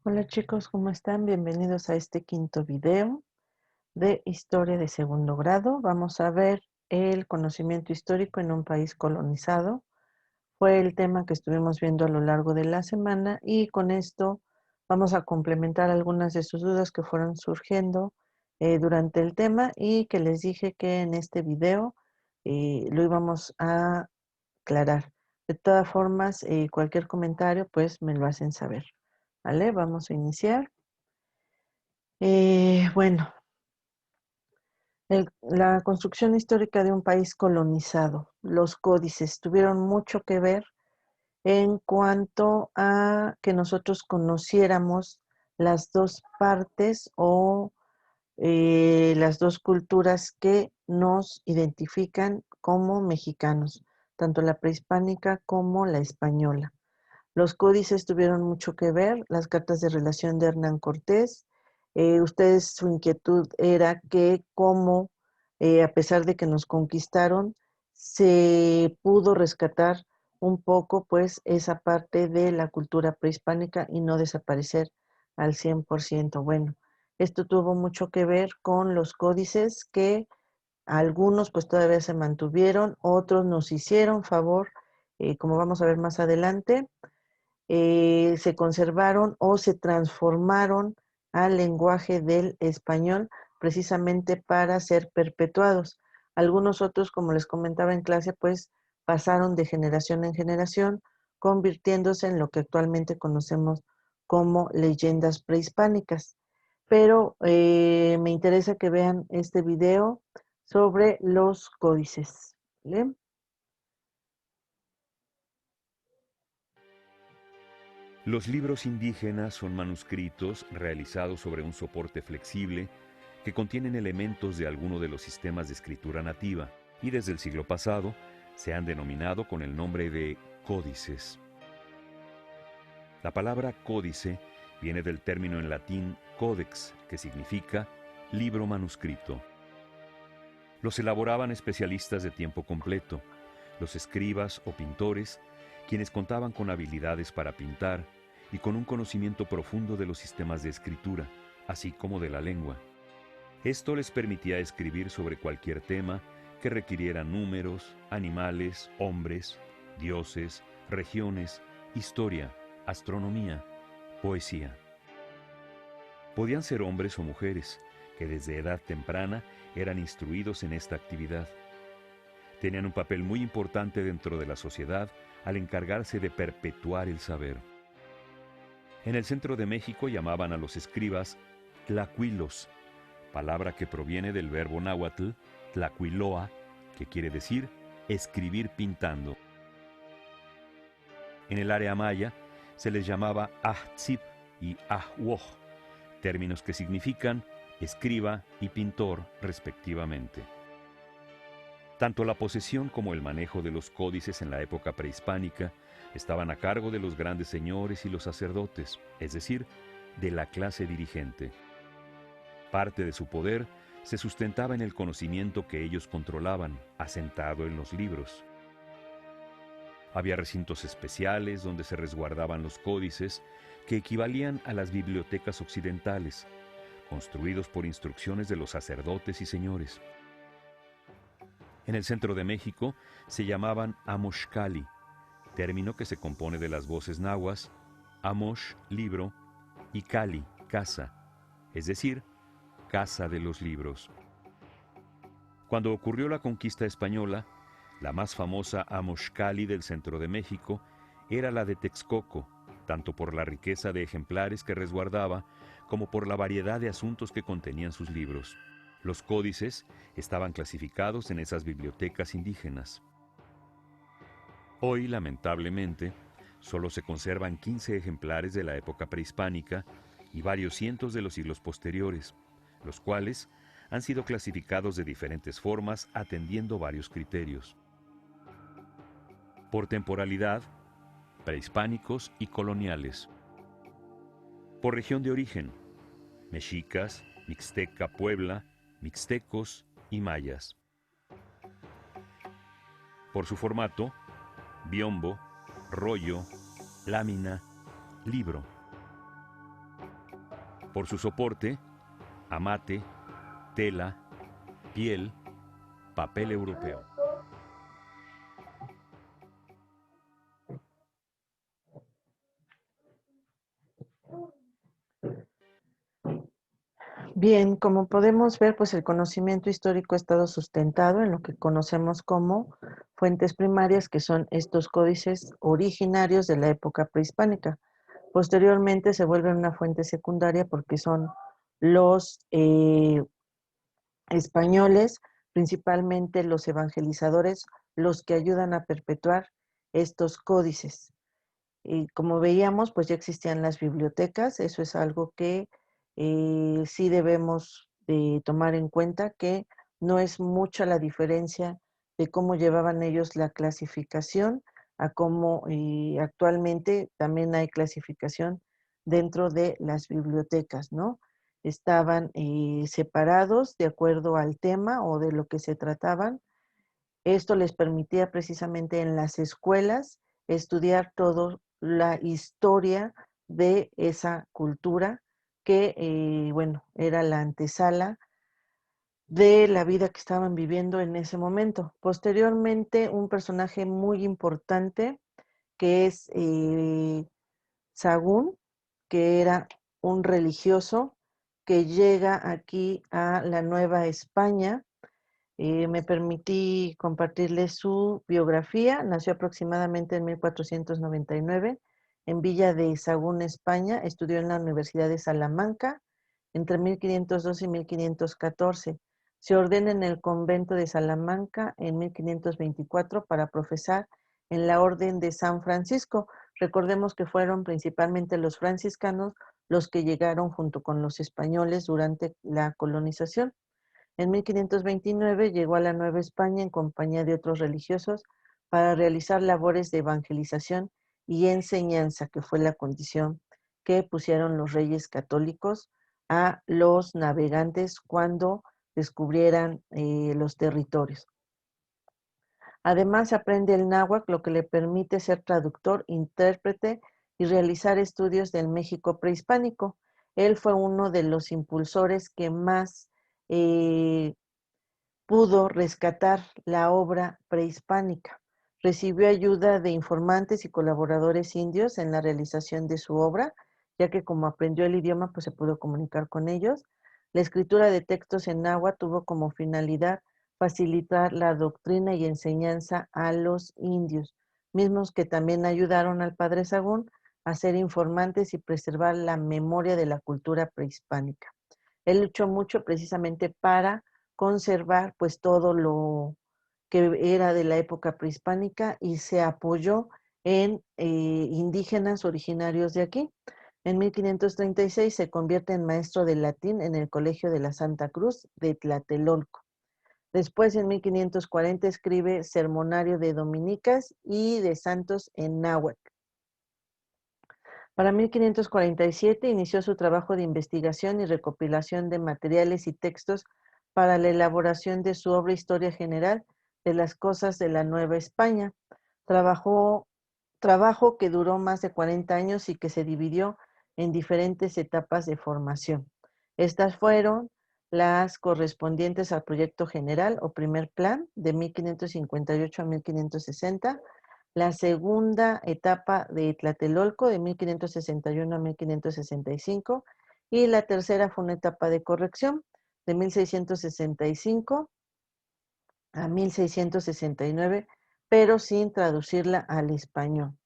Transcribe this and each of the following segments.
Hola chicos, ¿cómo están? Bienvenidos a este quinto video de historia de segundo grado. Vamos a ver el conocimiento histórico en un país colonizado. Fue el tema que estuvimos viendo a lo largo de la semana y con esto vamos a complementar algunas de sus dudas que fueron surgiendo durante el tema y que les dije que en este video lo íbamos a aclarar. De todas formas, cualquier comentario pues me lo hacen saber. ¿Vale? Vamos a iniciar. Bueno, la construcción histórica de un país colonizado, los códices tuvieron mucho que ver en cuanto a que nosotros conociéramos las dos partes o las dos culturas que nos identifican como mexicanos, tanto la prehispánica como la española. Los códices tuvieron mucho que ver, las cartas de relación de Hernán Cortés. Ustedes, su inquietud era que cómo, a pesar de que nos conquistaron, se pudo rescatar un poco, pues, esa parte de la cultura prehispánica y no desaparecer al 100%. Bueno, esto tuvo mucho que ver con los códices que algunos pues todavía se mantuvieron, otros nos hicieron favor, como vamos a ver más adelante, se conservaron o se transformaron al lenguaje del español precisamente para ser perpetuados. Algunos otros, como les comentaba en clase, pues pasaron de generación en generación, convirtiéndose en lo que actualmente conocemos como leyendas prehispánicas. Pero me interesa que vean este video sobre los códices. ¿Vale? Los libros indígenas son manuscritos realizados sobre un soporte flexible que contienen elementos de alguno de los sistemas de escritura nativa y desde el siglo pasado se han denominado con el nombre de códices. La palabra códice viene del término en latín codex, que significa libro manuscrito. Los elaboraban especialistas de tiempo completo, los escribas o pintores, quienes contaban con habilidades para pintar y con un conocimiento profundo de los sistemas de escritura, así como de la lengua. Esto les permitía escribir sobre cualquier tema que requiriera números, animales, hombres, dioses, regiones, historia, astronomía, poesía. Podían ser hombres o mujeres, que desde edad temprana eran instruidos en esta actividad. Tenían un papel muy importante dentro de la sociedad al encargarse de perpetuar el saber. En el centro de México llamaban a los escribas tlacuilos, palabra que proviene del verbo náhuatl tlacuiloa, que quiere decir escribir pintando. En el área maya se les llamaba ahtzib y ahwoj, términos que significan escriba y pintor respectivamente. Tanto la posesión como el manejo de los códices en la época prehispánica estaban a cargo de los grandes señores y los sacerdotes, es decir, de la clase dirigente. Parte de su poder se sustentaba en el conocimiento que ellos controlaban, asentado en los libros. Había recintos especiales donde se resguardaban los códices que equivalían a las bibliotecas occidentales, construidos por instrucciones de los sacerdotes y señores. En el centro de México se llamaban Amoxcali, término que se compone de las voces nahuas, Amox, libro, y Cali, casa, es decir, casa de los libros. Cuando ocurrió la conquista española, la más famosa Amoxcali del centro de México era la de Texcoco, tanto por la riqueza de ejemplares que resguardaba como por la variedad de asuntos que contenían sus libros. Los códices estaban clasificados en esas bibliotecas indígenas. Hoy, lamentablemente, solo se conservan 15 ejemplares de la época prehispánica y varios cientos de los siglos posteriores, los cuales han sido clasificados de diferentes formas atendiendo varios criterios. Por temporalidad, prehispánicos y coloniales. Por región de origen, mexicas, mixteca, Puebla, mixtecos y mayas. Por su formato, biombo, rollo, lámina, libro. Por su soporte, amate, tela, piel, papel europeo. Bien, como podemos ver, pues el conocimiento histórico ha estado sustentado en lo que conocemos como fuentes primarias, que son estos códices originarios de la época prehispánica. Posteriormente se vuelven una fuente secundaria porque son los españoles, principalmente los evangelizadores, los que ayudan a perpetuar estos códices. Y como veíamos, pues ya existían las bibliotecas, eso es algo que sí debemos de tomar en cuenta, que no es mucha la diferencia de cómo llevaban ellos la clasificación a cómo actualmente también hay clasificación dentro de las bibliotecas, ¿no? Estaban separados de acuerdo al tema o de lo que se trataban. Esto les permitía precisamente en las escuelas estudiar toda la historia de esa cultura que, bueno, era la antesala de la vida que estaban viviendo en ese momento. Posteriormente, un personaje muy importante que es Sagún, que era un religioso que llega aquí a la Nueva España. Me permití compartirles su biografía. Nació aproximadamente en 1499 en Villa de Sahagún, España. Estudió en la Universidad de Salamanca entre 1512 y 1514. Se ordena en el convento de Salamanca en 1524 para profesar en la Orden de San Francisco. Recordemos que fueron principalmente los franciscanos los que llegaron junto con los españoles durante la colonización. En 1529 llegó a la Nueva España en compañía de otros religiosos para realizar labores de evangelización y enseñanza, que fue la condición que pusieron los reyes católicos a los navegantes cuando descubrieran los territorios. Además, aprende el náhuatl, lo que le permite ser traductor, intérprete y realizar estudios del México prehispánico. Él fue uno de los impulsores que más pudo rescatar la obra prehispánica. Recibió ayuda de informantes y colaboradores indios en la realización de su obra, ya que como aprendió el idioma, pues se pudo comunicar con ellos. La escritura de textos en náhuatl tuvo como finalidad facilitar la doctrina y enseñanza a los indios, mismos que también ayudaron al padre Sagún a ser informantes y preservar la memoria de la cultura prehispánica. Él luchó mucho precisamente para conservar pues todo lo que era de la época prehispánica y se apoyó en indígenas originarios de aquí. En 1536 se convierte en maestro de latín en el Colegio de la Santa Cruz de Tlatelolco. Después, en 1540, escribe Sermonario de Dominicas y de Santos en náhuatl. Para 1547 inició su trabajo de investigación y recopilación de materiales y textos para la elaboración de su obra Historia General de las Cosas de la Nueva España. Trabajo que duró más de 40 años y que se dividió en diferentes etapas de formación. Estas fueron las correspondientes al proyecto general o primer plan de 1558 a 1560, la segunda etapa de Tlatelolco de 1561 a 1565 y la tercera fue una etapa de corrección de 1665 a 1669, pero sin traducirla al español.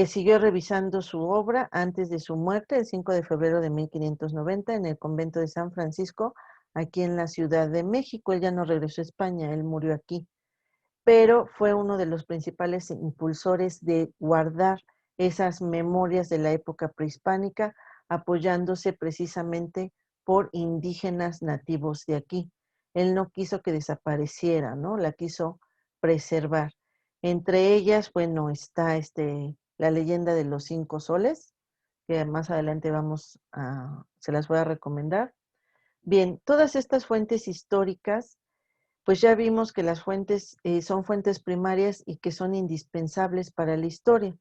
Siguió revisando su obra antes de su muerte, el 5 de febrero de 1590, en el convento de San Francisco, aquí en la Ciudad de México. Él ya no regresó a España, él murió aquí, pero fue uno de los principales impulsores de guardar esas memorias de la época prehispánica, apoyándose precisamente por indígenas nativos de aquí. Él no quiso que desapareciera, ¿no? La quiso preservar. Entre ellas, bueno, está la leyenda de los 5 soles, que más adelante se las voy a recomendar. Bien, todas estas fuentes históricas pues ya vimos que las fuentes son fuentes primarias y que son indispensables para la historia.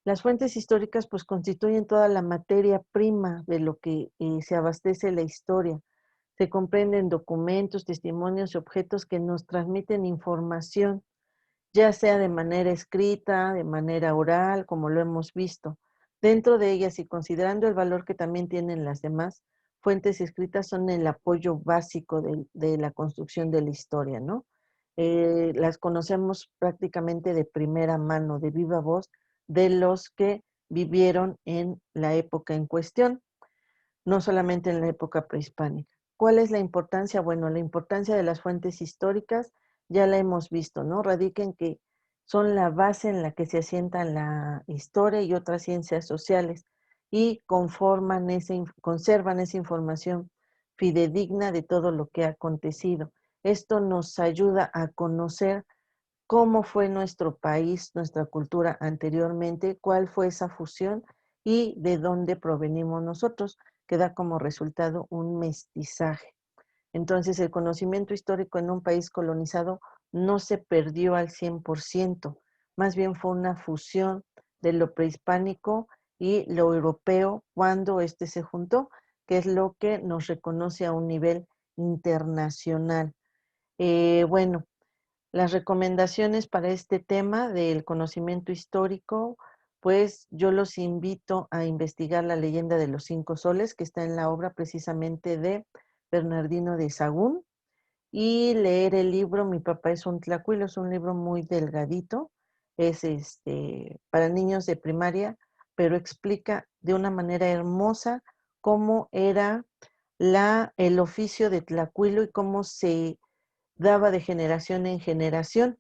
Las fuentes históricas pues constituyen toda la materia prima de lo que se abastece la historia. Se comprenden documentos, testimonios y objetos que nos transmiten información, ya sea de manera escrita, de manera oral, como lo hemos visto. Dentro de ellas y considerando el valor que también tienen las demás, fuentes escritas son el apoyo básico de la construcción de la historia, ¿no? Las conocemos prácticamente de primera mano, de viva voz, de los que vivieron en la época en cuestión, no solamente en la época prehispánica. ¿Cuál es la importancia? Bueno, la importancia de las fuentes históricas ya la hemos visto, ¿no? Radica en que son la base en la que se asienta la historia y otras ciencias sociales y conservan esa información fidedigna de todo lo que ha acontecido. Esto nos ayuda a conocer cómo fue nuestro país, nuestra cultura anteriormente, cuál fue esa fusión y de dónde provenimos nosotros, que da como resultado un mestizaje. Entonces, el conocimiento histórico en un país colonizado no se perdió al 100%, más bien fue una fusión de lo prehispánico y lo europeo cuando este se juntó, que es lo que nos reconoce a un nivel internacional. Bueno, las recomendaciones para este tema del conocimiento histórico, pues yo los invito a investigar la leyenda de los cinco soles, que está en la obra precisamente de Bernardino de Sahagún, y leer el libro Mi papá es un tlacuilo. Es un libro muy delgadito, es para niños de primaria, pero explica de una manera hermosa cómo era el oficio de tlacuilo y cómo se daba de generación en generación.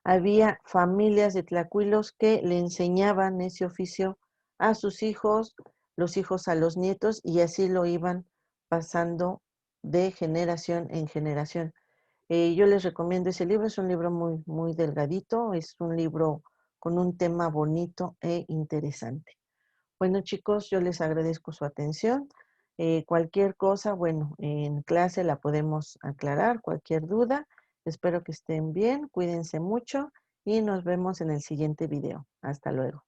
Había familias de tlacuilos que le enseñaban ese oficio a sus hijos, los hijos a los nietos, y así lo iban pasando de generación en generación. Yo les recomiendo ese libro, es un libro muy, muy delgadito, es un libro con un tema bonito e interesante. Bueno, chicos, yo les agradezco su atención. Cualquier cosa, bueno, en clase la podemos aclarar, cualquier duda. Espero que estén bien, cuídense mucho y nos vemos en el siguiente video. Hasta luego.